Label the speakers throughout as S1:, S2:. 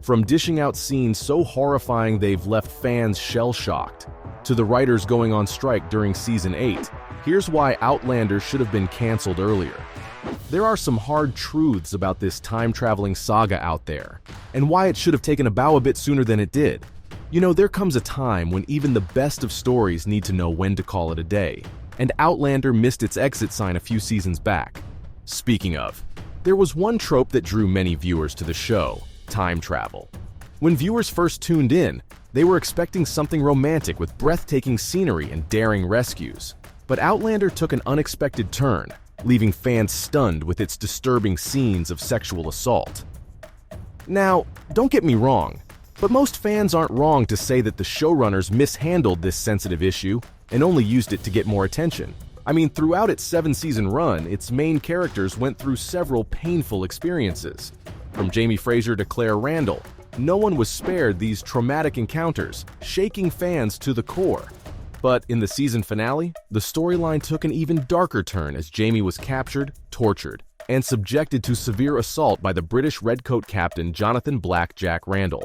S1: From dishing out scenes so horrifying they've left fans shell-shocked, to the writers going on strike during Season 8, here's why Outlander should have been canceled earlier. There are some hard truths about this time-traveling saga out there, and why it should have taken a bow a bit sooner than it did. You know, there comes a time when even the best of stories need to know when to call it a day, and Outlander missed its exit sign a few seasons back. Speaking of, there was one trope that drew many viewers to the show: time travel. When viewers first tuned in, they were expecting something romantic with breathtaking scenery and daring rescues. But Outlander took an unexpected turn, leaving fans stunned with its disturbing scenes of sexual assault. Now, don't get me wrong, but most fans aren't wrong to say that the showrunners mishandled this sensitive issue and only used it to get more attention. I mean, throughout its 7-season run, its main characters went through several painful experiences. From Jamie Fraser to Claire Randall, no one was spared these traumatic encounters, shaking fans to the core. But in the season finale, the storyline took an even darker turn as Jamie was captured, tortured, and subjected to severe assault by the British Redcoat captain Jonathan Blackjack Randall.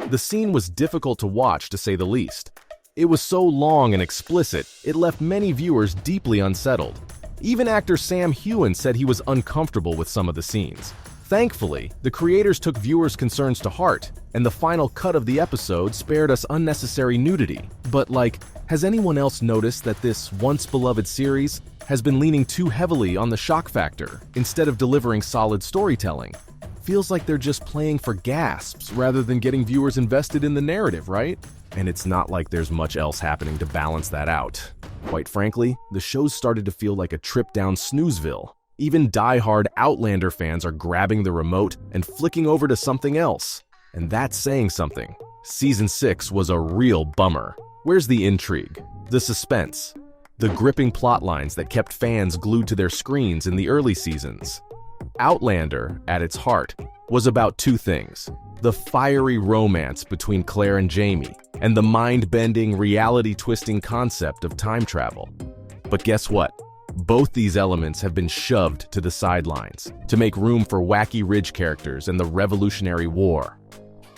S1: The scene was difficult to watch, to say the least. It was so long and explicit, it left many viewers deeply unsettled. Even actor Sam Heughan said he was uncomfortable with some of the scenes. Thankfully, the creators took viewers' concerns to heart, and the final cut of the episode spared us unnecessary nudity. But has anyone else noticed that this once-beloved series has been leaning too heavily on the shock factor instead of delivering solid storytelling? Feels like they're just playing for gasps rather than getting viewers invested in the narrative, right? And it's not like there's much else happening to balance that out. Quite frankly, the show's started to feel like a trip down Snoozeville. Even die-hard Outlander fans are grabbing the remote and flicking over to something else. And that's saying something. Season 6 was a real bummer. Where's the intrigue? The suspense? The gripping plot lines that kept fans glued to their screens in the early seasons? Outlander, at its heart, was about two things: the fiery romance between Claire and Jamie, and the mind-bending, reality-twisting concept of time travel. But guess what? Both these elements have been shoved to the sidelines to make room for wacky Ridge characters and the Revolutionary War.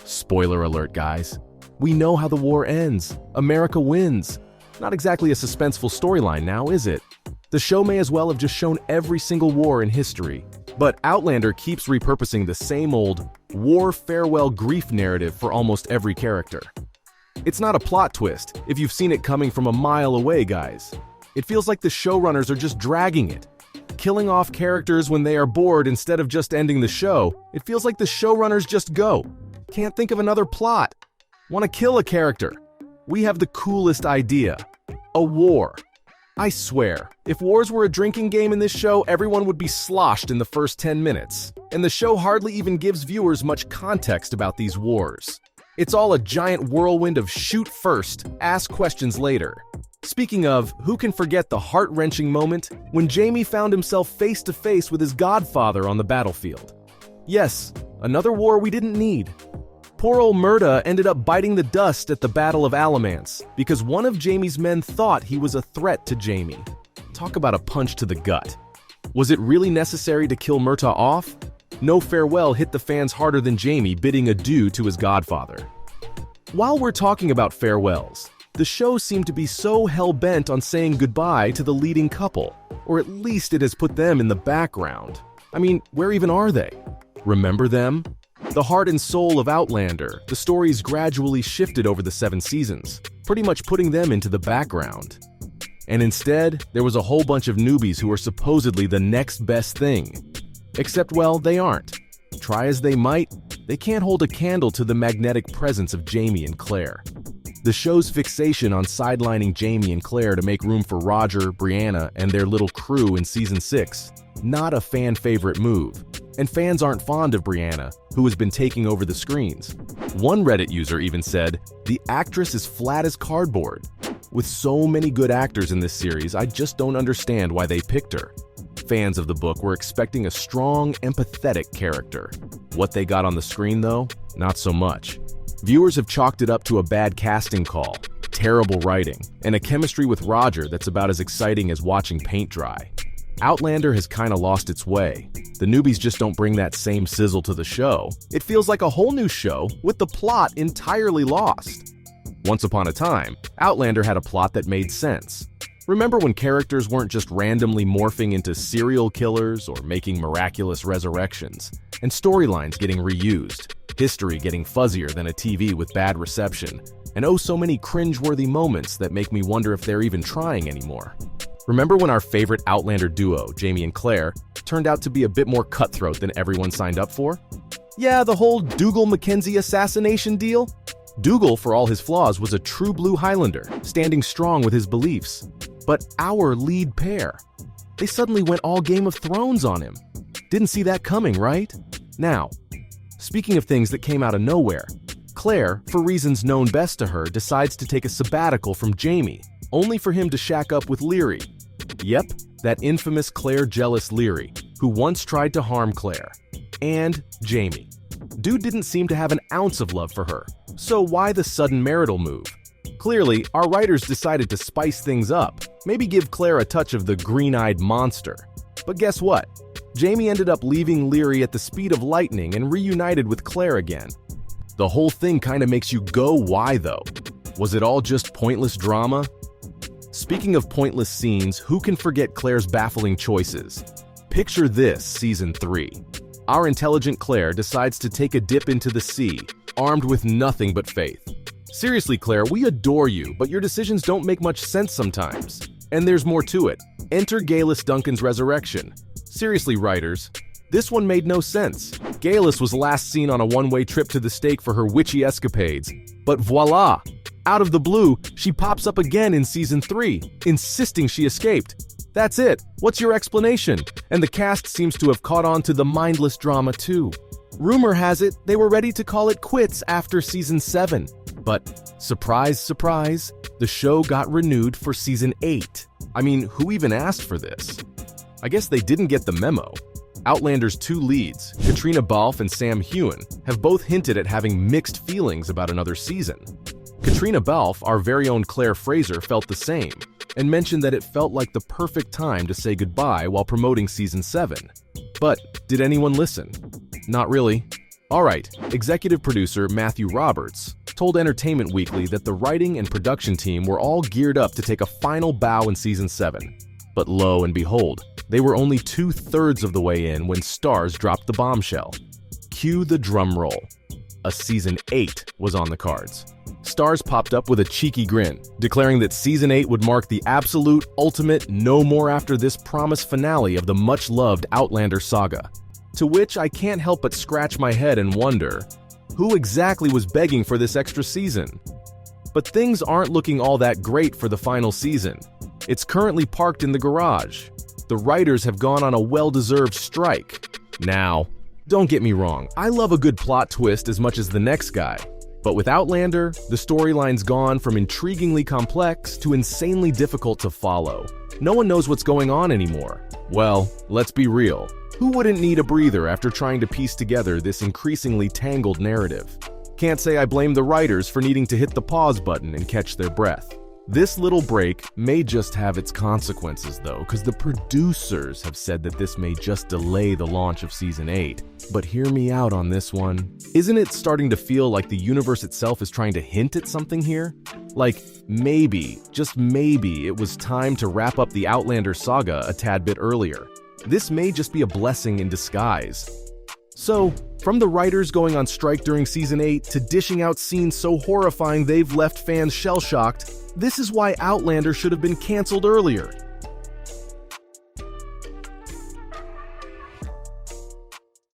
S1: Spoiler alert, guys. We know how the war ends. America wins. Not exactly a suspenseful storyline now, is it? The show may as well have just shown every single war in history. But Outlander keeps repurposing the same old war farewell grief narrative for almost every character. It's not a plot twist if you've seen it coming from a mile away, guys. It feels like the showrunners are just dragging it, killing off characters when they are bored instead of just ending the show. It feels like the showrunners just go. Can't think of another plot. Want to kill a character. We have the coolest idea. A war. I swear, if wars were a drinking game in this show, everyone would be sloshed in the first 10 minutes. And the show hardly even gives viewers much context about these wars. It's all a giant whirlwind of shoot first, ask questions later. Speaking of, who can forget the heart-wrenching moment when Jamie found himself face-to-face with his godfather on the battlefield? Yes, another war we didn't need. Poor old Murda ended up biting the dust at the Battle of Alamance because one of Jamie's men thought he was a threat to Jamie. Talk about a punch to the gut. Was it really necessary to kill Murtaugh off? No farewell hit the fans harder than Jamie bidding adieu to his godfather. While we're talking about farewells, the show seemed to be so hell-bent on saying goodbye to the leading couple, or at least it has put them in the background. I mean, where even are they? Remember them? The heart and soul of Outlander, the stories gradually shifted over the 7 seasons, pretty much putting them into the background. And instead, there was a whole bunch of newbies who were supposedly the next best thing. Except, well, they aren't. Try as they might, they can't hold a candle to the magnetic presence of Jamie and Claire. The show's fixation on sidelining Jamie and Claire to make room for Roger, Brianna, and their little crew in Season 6, not a fan-favorite move. And fans aren't fond of Brianna, who has been taking over the screens. One Reddit user even said, "The actress is flat as cardboard." With so many good actors in this series, I just don't understand why they picked her. Fans of the book were expecting a strong, empathetic character. What they got on the screen, though, not so much. Viewers have chalked it up to a bad casting call, terrible writing, and a chemistry with Roger that's about as exciting as watching paint dry. Outlander has kinda lost its way. The newbies just don't bring that same sizzle to the show. It feels like a whole new show with the plot entirely lost. Once upon a time, Outlander had a plot that made sense. Remember when characters weren't just randomly morphing into serial killers or making miraculous resurrections, and storylines getting reused, history getting fuzzier than a TV with bad reception, and oh so many cringe-worthy moments that make me wonder if they're even trying anymore. Remember when our favorite Outlander duo, Jamie and Claire, turned out to be a bit more cutthroat than everyone signed up for? Yeah, the whole Dougal-Mackenzie assassination deal? Dougal, for all his flaws, was a true blue Highlander, standing strong with his beliefs. But our lead pair, they suddenly went all Game of Thrones on him. Didn't see that coming, right? Now, speaking of things that came out of nowhere, Claire, for reasons known best to her, decides to take a sabbatical from Jamie, only for him to shack up with Leary. Yep, that infamous Claire jealous Leary, who once tried to harm Claire. And Jamie. Dude didn't seem to have an ounce of love for her, so why the sudden marital move? Clearly, our writers decided to spice things up, maybe give Claire a touch of the green-eyed monster. But guess what? Jamie ended up leaving Leary at the speed of lightning and reunited with Claire again. The whole thing kinda makes you go, why though? Was it all just pointless drama? Speaking of pointless scenes, who can forget Claire's baffling choices? Picture this, Season 3. Our intelligent Claire decides to take a dip into the sea, armed with nothing but faith. Seriously, Claire, we adore you, but your decisions don't make much sense sometimes. And there's more to it. Enter Galus Duncan's resurrection. Seriously, writers, this one made no sense. Galus was last seen on a one-way trip to the stake for her witchy escapades. But voila! Out of the blue, she pops up again in Season 3, insisting she escaped. That's it. What's your explanation? And the cast seems to have caught on to the mindless drama too. Rumor has it they were ready to call it quits after Season 7. But, surprise, surprise, the show got renewed for Season 8. I mean, who even asked for this? I guess they didn't get the memo. Outlander's two leads, Katrina Balfe and Sam Heughan, have both hinted at having mixed feelings about another season. Katrina Balfe, our very own Claire Fraser, felt the same, and mentioned that it felt like the perfect time to say goodbye while promoting Season 7. But, did anyone listen? Not really. Alright, executive producer Matthew Roberts told Entertainment Weekly that the writing and production team were all geared up to take a final bow in Season 7. But lo and behold, they were only 2/3 of the way in when Starz dropped the bombshell. Cue the drum roll. A Season 8 was on the cards. Starz popped up with a cheeky grin, declaring that Season 8 would mark the absolute, ultimate, no more after this promised finale of the much-loved Outlander saga. To which I can't help but scratch my head and wonder, who exactly was begging for this extra season? But things aren't looking all that great for the final season. It's currently parked in the garage. The writers have gone on a well-deserved strike. Now, don't get me wrong, I love a good plot twist as much as the next guy. But with Outlander, the storyline's gone from intriguingly complex to insanely difficult to follow. No one knows what's going on anymore. Well, let's be real. Who wouldn't need a breather after trying to piece together this increasingly tangled narrative? Can't say I blame the writers for needing to hit the pause button and catch their breath. This little break may just have its consequences though, because the producers have said that this may just delay the launch of Season 8. But hear me out on this one. Isn't it starting to feel like the universe itself is trying to hint at something here? Like, maybe, just maybe, it was time to wrap up the Outlander saga a tad bit earlier. This may just be a blessing in disguise. So, from the writers going on strike during Season 8 to dishing out scenes so horrifying they've left fans shell-shocked, this is why Outlander should have been canceled earlier.